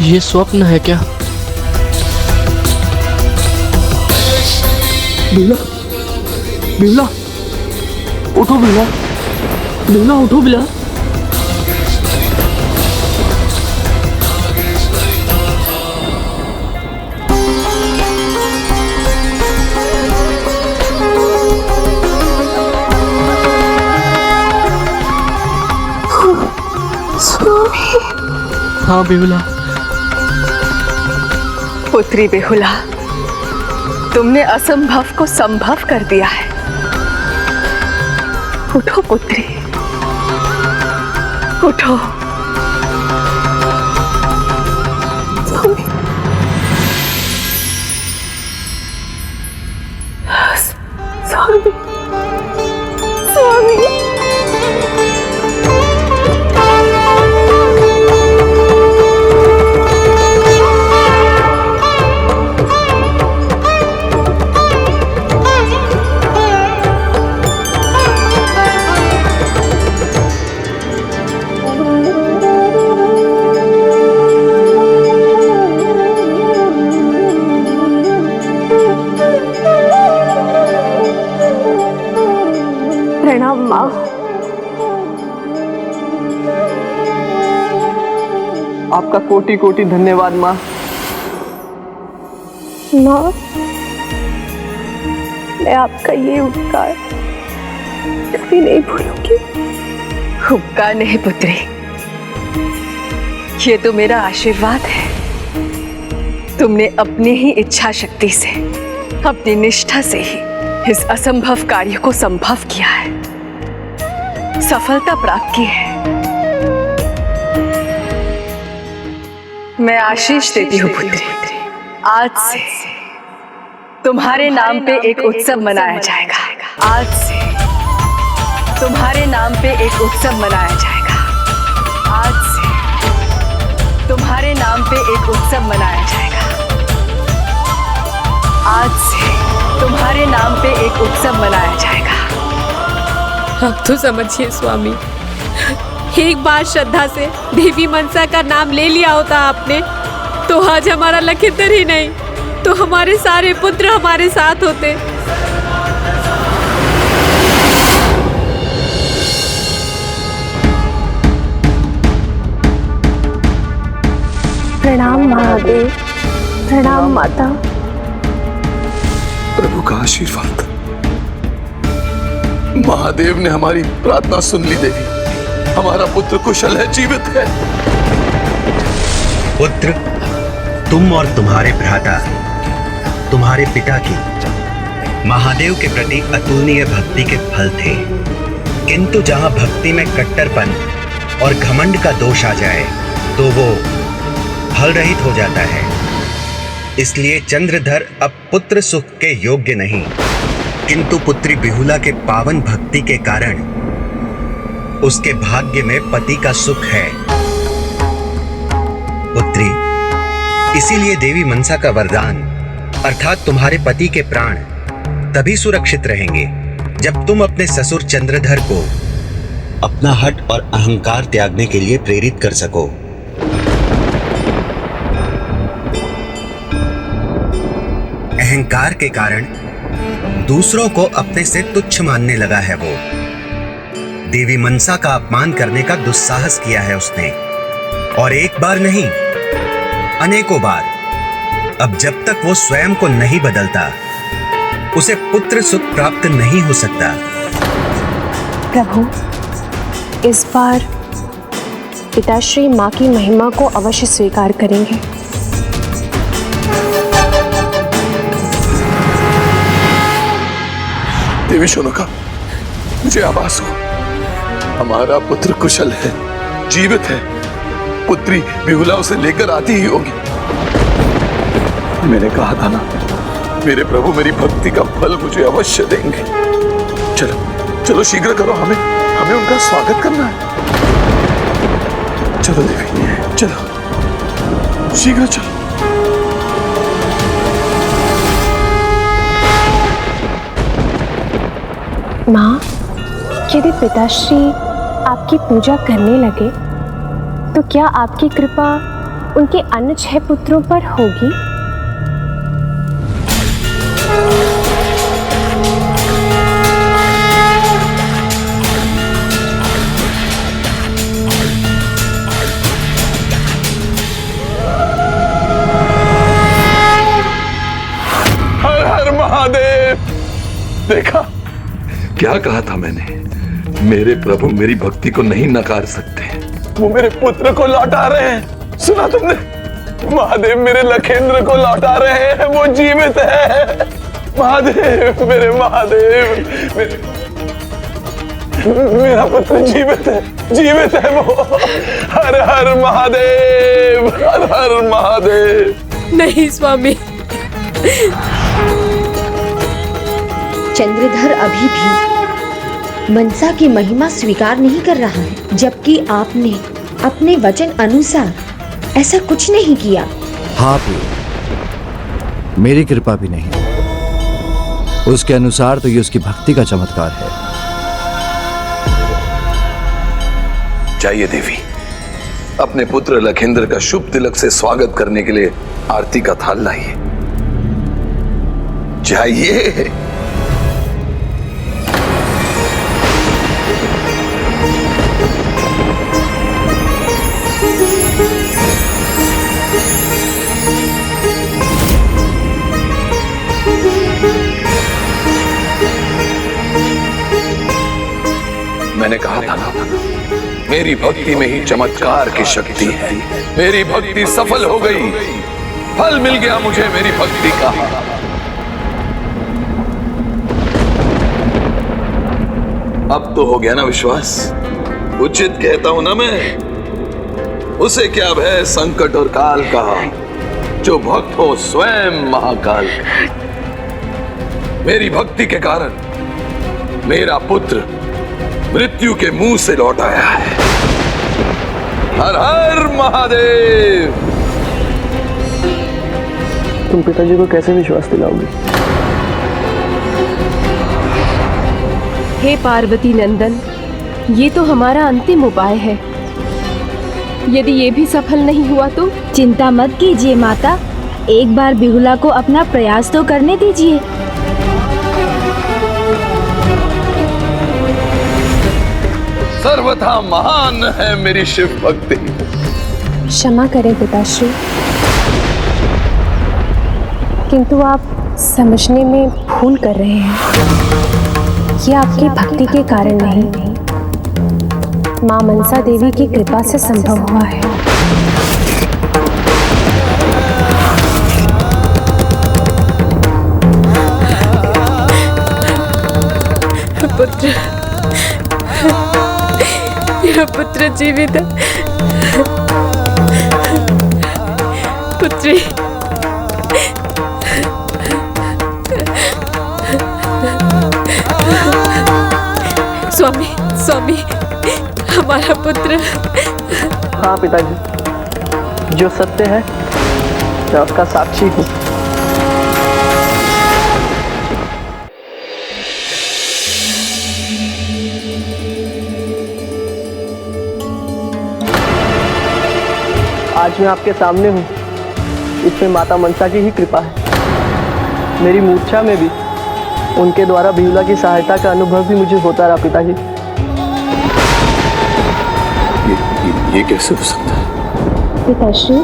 ये स्वप्न है क्या? बिमला, बिमला, उठो बिमला, बिमला उठो बिमला। हाँ बेहुला। पुत्री बेहुला, तुमने असंभव को संभव कर दिया है। उठो पुत्री, उठो। स्वामी, स्वामी, प्रणाम माँ। आपका कोटि कोटि धन्यवाद माँ। माँ, मैं आपका ये उपकार कभी नहीं भूलूंगी। उपकार नहीं पुत्री, ये तो मेरा आशीर्वाद है। तुमने अपनी ही इच्छा शक्ति से, अपनी निष्ठा से ही इस असंभव कार्य को संभव किया है, सफलता प्राप्त की है। मैं आशीष देती हूँ पुत्री। आज से तुम्हारे नाम पे एक उत्सव मनाया जाएगा। आज से तुम्हारे नाम पे एक उत्सव मनाया जाएगा। आज से तुम्हारे नाम पे एक उत्सव मनाया जाएगा। आज से तुम्हारे नाम पे एक उत्सव मनाया जाएगा। अब तो समझिए स्वामी, एक बार श्रद्धा से देवी मनसा का नाम ले लिया होता आपने तो आज हमारा लखिंदर ही नहीं तो हमारे सारे पुत्र हमारे साथ होते। प्रणाम महादेव, प्रणाम माता। प्रभु का आशीर्वाद। महादेव ने हमारी प्रार्थना सुन ली देवी, हमारा पुत्र कुशल है, जीवित है। पुत्र, तुम और तुम्हारे भ्राता तुम्हारे पिता की महादेव के प्रति अतुलनीय भक्ति के फल थे, किंतु जहां भक्ति में कट्टरपन और घमंड का दोष आ जाए तो वो फल रहित हो जाता है। इसलिए चंद्रधर अब पुत्र सुख के योग्य नहीं, किंतु पुत्री बिहुला के पावन भक्ति के कारण उसके भाग्य में पति का सुख है। पुत्री, इसीलिए देवी मनसा का वरदान अर्थात तुम्हारे पति के प्राण तभी सुरक्षित रहेंगे जब तुम अपने ससुर चंद्रधर को अपना हठ और अहंकार त्यागने के लिए प्रेरित कर सको। अहंकार के कारण दूसरों को अपने से तुच्छ मानने लगा है वो। देवी मनसा का अपमान करने का दुस्साहस किया है उसने, और एक बार नहीं अनेकों बार। अब जब तक वो स्वयं को नहीं बदलता उसे पुत्र सुख प्राप्त नहीं हो सकता। प्रभु, इस बार पिताश्री माँ की महिमा को अवश्य स्वीकार करेंगे। देवी शोनका, मुझे आभास हो हमारा पुत्र कुशल है, जीवित है। पुत्री बिहुला उसे लेकर आती ही होगी। मैंने कहा था ना, मेरे प्रभु मेरी भक्ति का फल मुझे अवश्य देंगे। चलो चलो शीघ्र करो, हमें उनका स्वागत करना है। चलो देवी, चलो शीघ्र चलो। माँ, यदि पिताश्री आपकी पूजा करने लगे तो क्या आपकी कृपा उनके अन्य 6 पुत्रों पर होगी? हर हर महादेव। देखा, क्या कहा था मैंने? मेरे प्रभु मेरी भक्ति को नहीं नकार सकते। वो मेरे पुत्र को लौटा रहे हैं। सुना तुमने? महादेव मेरे लखेंद्र को लौटा रहे हैं, वो जीवित है। महादेव, मेरे महादेव, मेरा पुत्र जीवित है, जीवित है वो। हर हर महादेव, हर हर महादेव। नहीं स्वामी, चंद्रधर अभी भी मनसा की महिमा स्वीकार नहीं कर रहा है, जबकि आपने अपने वचन अनुसार ऐसा कुछ नहीं किया। हाँ भी, मेरी कृपा भी नहीं, उसके अनुसार तो ये उसकी भक्ति का चमत्कार है। जाइए देवी, अपने पुत्र लखेंद्र का शुभ तिलक से स्वागत करने के लिए आरती का थाल लाइए। जाइए। मैंने कहा था ना, मेरी भक्ति में ही चमत्कार की शक्ति है। मेरी भक्ति सफल हो गई, फल मिल गया मुझे मेरी भक्ति का। अब तो हो गया ना विश्वास? उचित कहता हूं ना मैं। उसे क्या भय संकट और काल का, जो भक्त हो स्वयं महाकाल का। मेरी भक्ति के कारण मेरा पुत्र मृत्यु के मुंह से लौट आया है। हर हर महादेव। तुम पिताजी को कैसे विश्वास दिलाओगे? हे पार्वती नंदन, ये तो हमारा अंतिम उपाय है। यदि ये भी सफल नहीं हुआ तो? चिंता मत कीजिए माता, एक बार बिहुला को अपना प्रयास तो करने दीजिए। सर्वथा महान है मेरी शिव भक्ति। क्षमा करें पिताश्री, किंतु आप समझने में भूल कर रहे हैं। ये आपकी भक्ति के कारण नहीं, मां मनसा देवी की कृपा से संभव हुआ है। पुत्र, मेरा पुत्र जीवित है। पुत्री, स्वामी, स्वामी, हमारा पुत्र। हाँ पिताजी, जो सत्य है मैं उसका साक्षी हूँ। आज मैं आपके सामने हूँ, इसमें माता मनसा की ही कृपा है। मेरी मूर्छा में भी उनके द्वारा बिहुला की सहायता का अनुभव भी मुझे होता रहा पिताजी। ये कैसे हो सकता है? पिताश्री,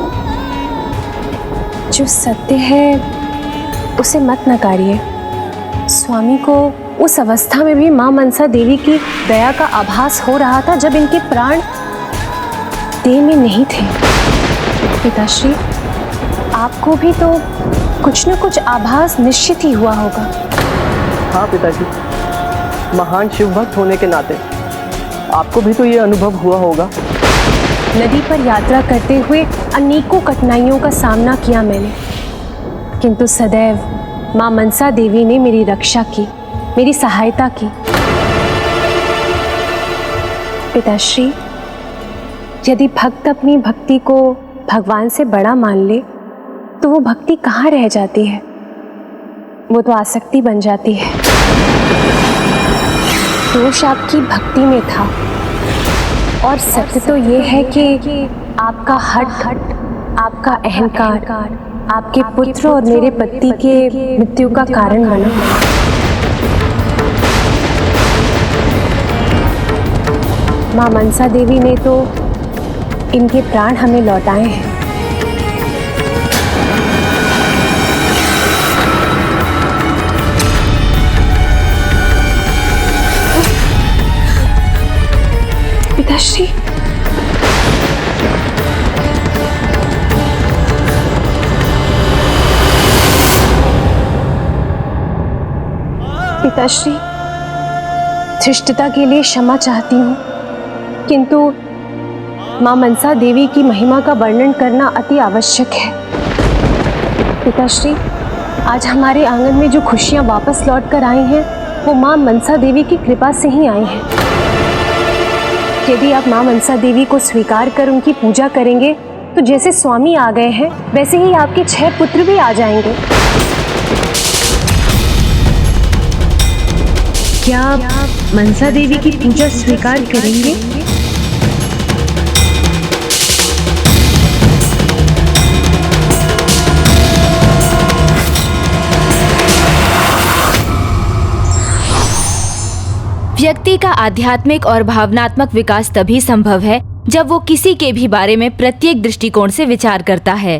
जो सत्य है उसे मत नकारिए। स्वामी को उस अवस्था में भी मां मनसा देवी की दया का आभास हो रहा था जब इनके प्राण देह में नहीं थे। पिताश्री, आपको भी तो कुछ न कुछ आभास निश्चित ही हुआ होगा। हाँ पिताजी, महान शिव भक्त होने के नाते आपको भी तो ये अनुभव हुआ होगा। नदी पर यात्रा करते हुए अनेकों कठिनाइयों का सामना किया मैंने, किंतु सदैव मां मनसा देवी ने मेरी रक्षा की, मेरी सहायता की। पिताश्री, यदि भक्त अपनी भक्ति को भगवान से बड़ा मान ले तो वो भक्ति कहाँ रह जाती है, वो तो आसक्ति बन जाती है। दोष आपकी भक्ति में था, और सत्य तो ये है कि आपका हठ, आपका अहंकार आपके पुत्र और मेरे पति के मृत्यु का कारण बना। मां मनसा देवी ने तो इनके प्राण हमें लौटाए हैं। पिताश्री, पिताश्री, धृष्टता के लिए क्षमा चाहती हूँ, किंतु मां मनसा देवी की महिमा का वर्णन करना अति आवश्यक है। पिताश्री, आज हमारे आंगन में जो खुशियां वापस लौट कर आई हैं, वो मां मनसा देवी की कृपा से ही आई हैं। यदि आप मां मनसा देवी को स्वीकार कर उनकी पूजा करेंगे तो जैसे स्वामी आ गए हैं वैसे ही आपके 6 पुत्र भी आ जाएंगे। क्या आप मनसा देवी की पूजा स्वीकार करेंगे? व्यक्ति का आध्यात्मिक और भावनात्मक विकास तभी संभव है जब वो किसी के भी बारे में प्रत्येक दृष्टिकोण से विचार करता है।